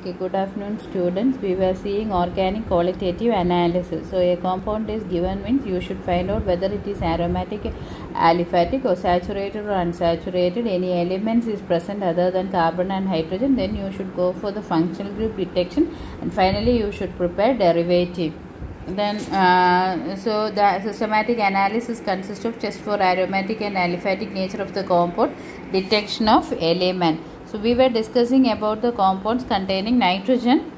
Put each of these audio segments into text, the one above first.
Okay, good afternoon students. We were seeing organic qualitative analysis. So a compound is given means you should find out whether it is aromatic, aliphatic or saturated or unsaturated. Any elements is present other than carbon and hydrogen, then you should go for the functional group detection, and finally you should prepare derivative. Then so the systematic analysis consists of test for aromatic and aliphatic nature of the compound, detection of element. So we were discussing about the compounds containing nitrogen,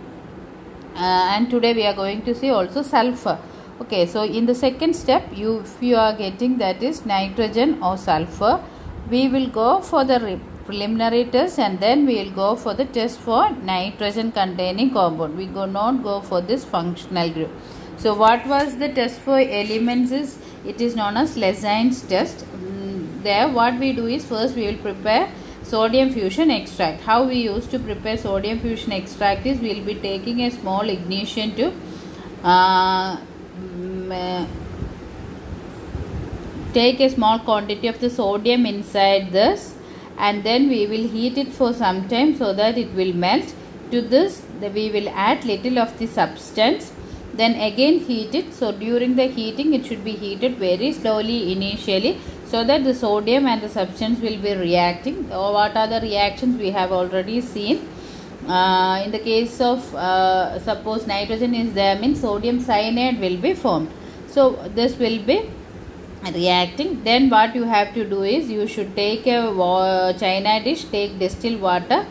and today we are going to see also sulfur. Okay, so in the second step, if you are getting that is nitrogen or sulfur, we will go for the preliminary test, and then we will go for the test for nitrogen containing compound. We will not go for this functional group. So what was the test for elements is, it is known as Lessein's test. There what we do is, first we will prepare sodium fusion extract. How we used to prepare sodium fusion extract is, we will be taking a small ignition tube, take a small quantity of the sodium inside this, and then we will heat it for some time so that it will melt. To this we will add little of the substance, then again heat it. So during the heating it should be heated very slowly initially, so that the sodium and the substance will be reacting. What are the reactions we have already seen. In the case of suppose nitrogen is there, means sodium cyanide will be formed. So this will be reacting. Then what you have to do is, you should take a china dish, take distilled water.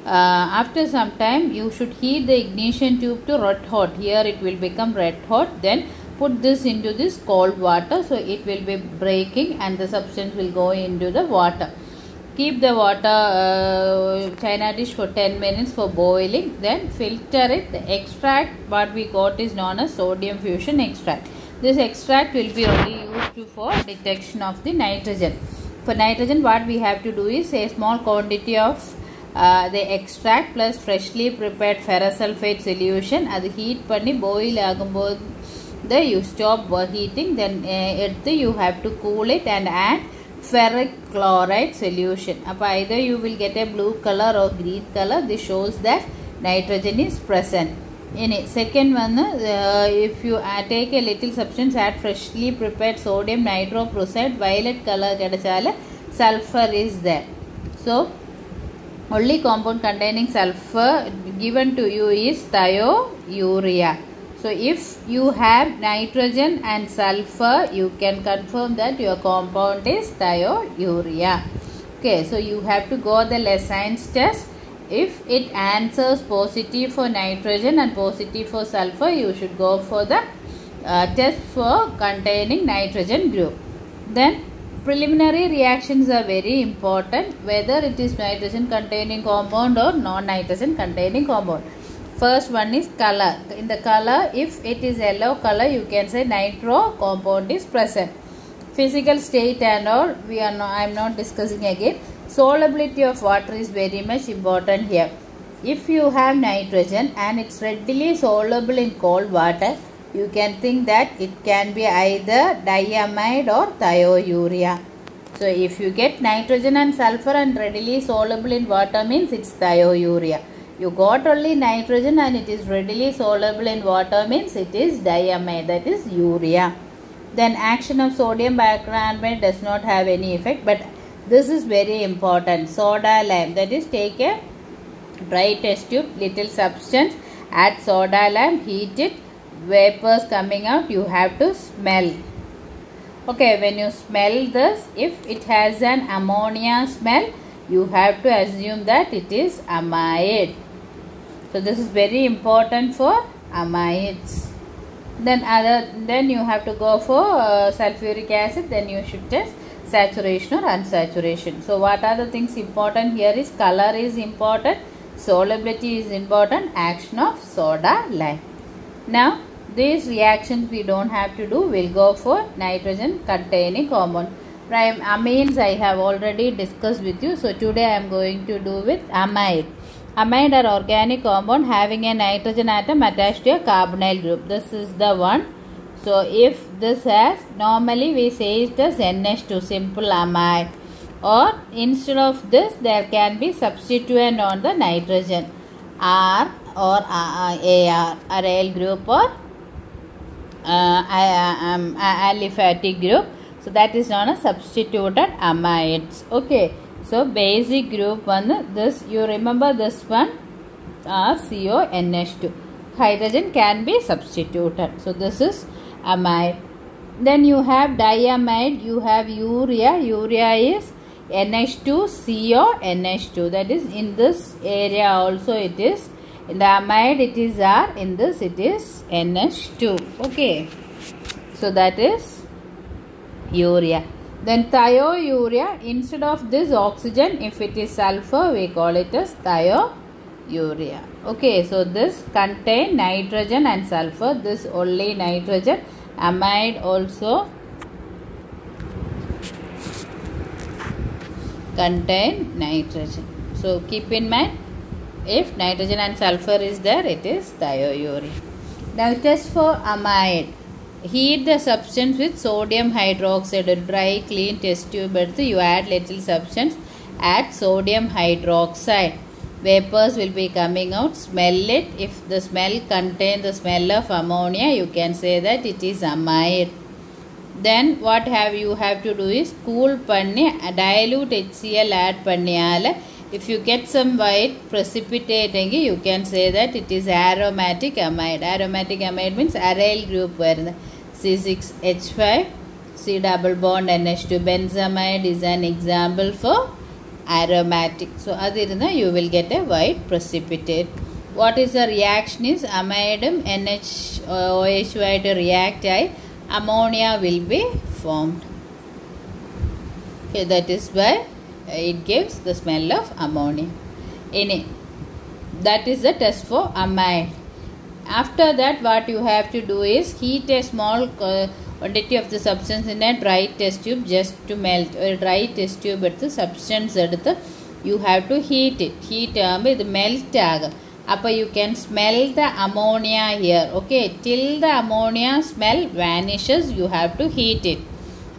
After some time you should heat the ignition tube to red hot. Here it will become red hot. Then put this into this cold water, so it will be breaking and the substance will go into the water. Keep the water china dish for 10 minutes for boiling, then filter it. The extract what we got is known as sodium fusion extract. This extract will be only used for detection of the nitrogen. For nitrogen what we have to do is, a small quantity of the extract plus freshly prepared ferrous sulfate solution. Adu heat panni boil agumbodhu you stop heating, then you have to cool it and add ferric chloride solution. Either you will get a blue color or green color. This shows that nitrogen is present in it. Second one, if you take a little substance, add freshly prepared sodium nitroprusside, violet color kadachale, sulfur is there. So only compound containing sulfur given to you is thiourea. So if you have nitrogen and sulfur, you can confirm that your compound is thiourea. Okay, so you have to go the Lessein's test. If it answers positive for nitrogen and positive for sulfur, you should go for the test for containing nitrogen group. Then preliminary reactions are very important, whether it is nitrogen containing compound or non-nitrogen containing compound. First one is color. In the color, if it is yellow color, you can say nitro compound is present. Physical state and all, I am not discussing again. Solubility of water is very much important here. If you have nitrogen and it's readily soluble in cold water, you can think that it can be either diamide or thiourea. So if you get nitrogen and sulfur and readily soluble in water, means it's thiourea. You got only nitrogen and it is readily soluble in water, means it is diamide, that is urea. Then action of sodium bicarbonate does not have any effect, but this is very important. Soda lime, that is, take a dry test tube, little substance, add soda lime, heat it, vapors coming out, you have to smell. Okay, when you smell this, if it has an ammonia smell, you have to assume that it is amide. So this is very important for amides. Then you have to go for sulfuric acid, then you should test saturation or unsaturation. So what are the things important here is, color is important, solubility is important, action of soda lime. Now these reactions we don't have to do, we'll go for nitrogen containing compound. Amines I have already discussed with you, so today I am going to do with amide. Amide are organic compound having a nitrogen atom attached to a carbonyl group. This is the one. So if this has, normally we say it as NH2, simple amide. Or instead of this, there can be substituent on the nitrogen. R or AR, aryl group or aliphatic group. So that is known as substituted amides. Okay, so basic group one, this you remember this one, CONH2. Hydrogen can be substituted. So this is amide. Then you have diamide, you have urea. Urea is NH2CO NH2. That is in this area also it is. In the amide it is R. In this it is NH2. Okay. So that is urea. Then thiourea, instead of this oxygen, if it is sulfur, we call it as thiourea. Okay, so this contain nitrogen and sulfur. This only nitrogen. Amide also contain nitrogen. So keep in mind, if nitrogen and sulfur is there, it is thiourea. Now test for amide. Heat the substance with sodium hydroxide, a dry clean test tube. You add little substance, add sodium hydroxide. Vapors will be coming out. Smell it. If the smell contains the smell of ammonia, you can say that it is amide. Then what you have to do is cool panni, dilute HCl add panniyala. If you get some white precipitate, you can say that it is aromatic amide. Aromatic amide means aryl group where C6H5 C double bond NH2. Benzamide is an example for aromatic. So adirna you will get a white precipitate. What is the reaction is amidum NHOH to react, ammonia will be formed. Okay, that is why it gives the smell of ammonia. That is the test for amide. After that, what you have to do is heat a small quantity of the substance in a dry test tube just to melt. A dry test tube at the substance you have to heat it. Heat it melt. Appa you can smell the ammonia here. Okay, till the ammonia smell vanishes, you have to heat it.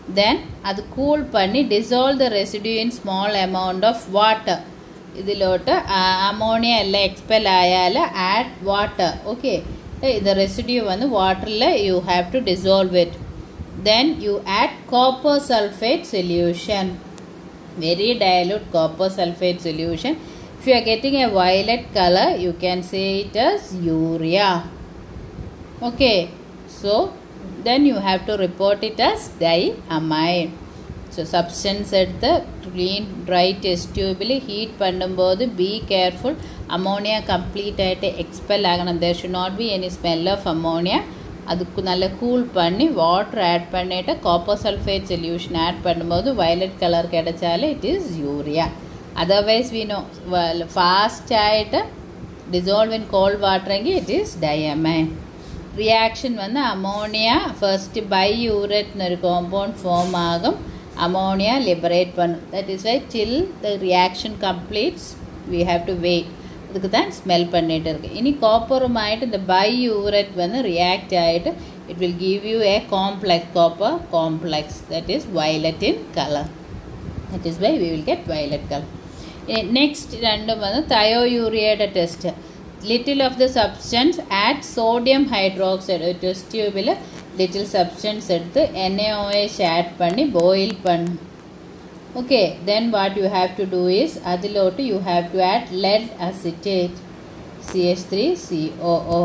Then adu cool panni dissolve the residue in small amount of water. Idilote ammonia ella expel ayala add water. Okay, the residue on the water you have to dissolve it. Then you add copper sulfate solution, very dilute copper sulfate solution. If you are getting a violet color, you can say it as urea. Okay, so then you have to report it as diamide. So substance at the clean dry test tube heat பண்ணும்போது be careful, ammonia complete expel ஆகணும். There should not be any smell of ammonia. அதுக்கு நல்ல cool பண்ணி water add பண்ணிட்டு copper sulphate solution add பண்ணும்போது violet colour கிடைச்சாலே it is urea. Otherwise we know fast ஆயிட்டு dissolve in cold water it is diamide. Reaction வந்து ammonia first biuret ஒரு compound form ஆகும், ammonia liberate பண்ணும். That is why till the reaction completes we have to wait. அதுக்கு தான் smell பண்ணிட்டு இருக்கு. இனி காப்பரும் ஆயிட்டு இந்த biuret வந்து react ஆயிட்டு it will give you a complex copper complex that is violet in color. That is why we will get violet color. Next random வந்து thiourea test. Little of the substance add sodium hydroxide. Test tube little substance எடுத்து NaOH add பண்ணி boil பண்ணு. Okay, then what you have to do is அதிலோட்டு you have to add lead acetate CH3COO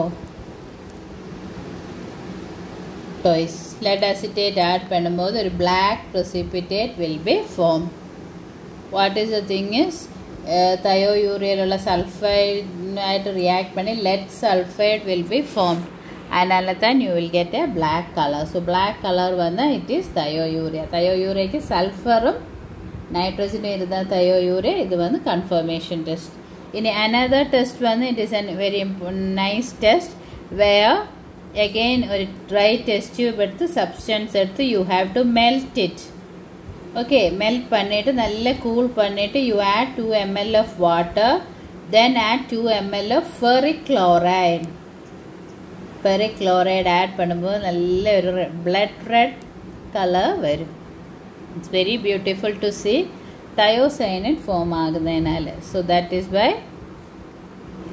twice. Lead acetate add பண்ணும்போது ஒரு black precipitate will be formed. What is the thing is thiourea உள்ள sulfide react பண்ணி lead sulfide will be formed. And then you will get a black color. So black color வந்து it is thiourea. Thiourea க்கு sulfurum nitrogen irudha thiourea. Idu vandu confirmation test. In another test vandu it is a very nice test where again a dry test tube eduthu substance eduthu you have to melt it. Okay, melt pannittu nalla cool pannittu you add 2 ml of water, then add 2 ml of ferric chloride. Ferric chloride add பண்ணும்போது நல்ல ஒரு blood red color வரும். It's very beautiful to see thiocyanate form ஆகுதுனால. So that is why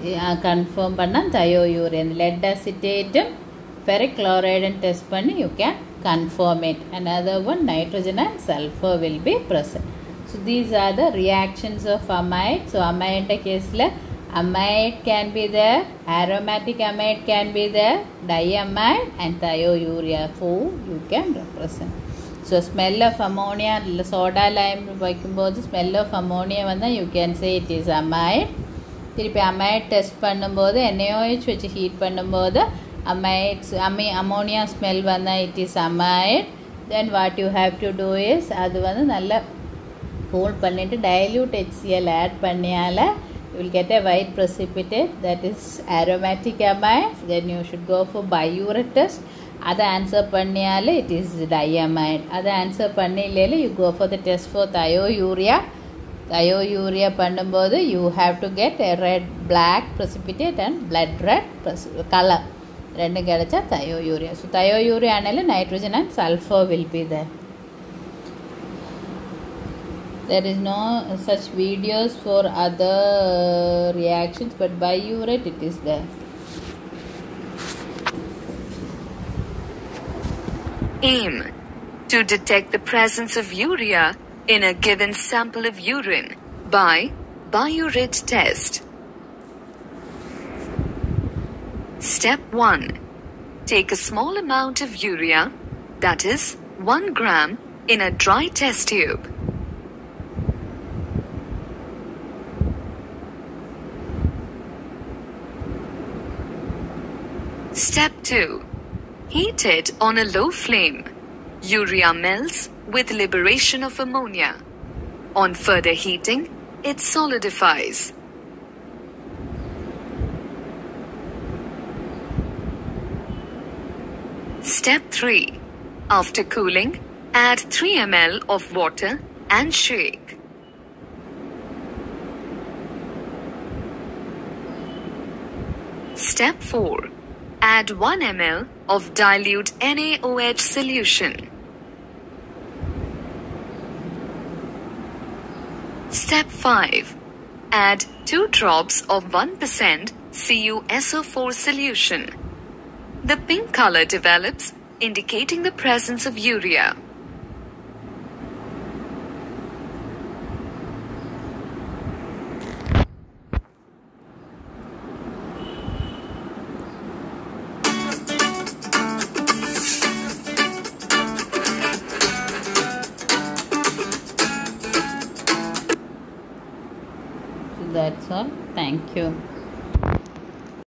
confirm பண்ணால் thiourea. Lead acetate, ferric chloride test பண்ணி you can confirm it. Another one, nitrogen and sulfur will be present. So these are the reactions of amide. So amide case la amide can be there, aromatic amide can be there, diamide and thiourea. 4 you can represent. So smell of ammonia, soda lime வைக்கும்போது smell of ammonia வந்தால் you can say it is amide. திருப்பி amide test பண்ணும்போது NaOH வச்சு heat பண்ணும்போது ammonia smell வந்தால் it is amide. Then what you have to do is அது வந்து நல்லா cool பண்ணிட்டு dilute HCl add பண்ணியால you will get a white precipitate, that is aromatic amide. Then you should go for biuret test. Other answer பண்ணியால it is diamide. Other answer பண்ணிலேல you go for the test for thiourea. Thiourea பண்ணும்போது you have to get a red black precipitate and blood red color. ரெண்டு கிடைச்சா thiourea. So thiourea ஆனால nitrogen and sulfur will be there. There is no such videos for other reactions, but biuret it is there. Aim to detect the presence of urea in a given sample of urine by biuret test. Step 1. Take a small amount of urea, that is 1 gram, in a dry test tube. Step 2. Heat it on a low flame. Urea melts with liberation of ammonia. On further heating, it solidifies. Step 3. After cooling, add 3 ml of water and shake. Step 4. Add 1 ml of dilute NaOH solution. Step 5. Add 2 drops of 1% CuSO4 solution. The pink color develops, indicating the presence of urea. That's all. Thank you.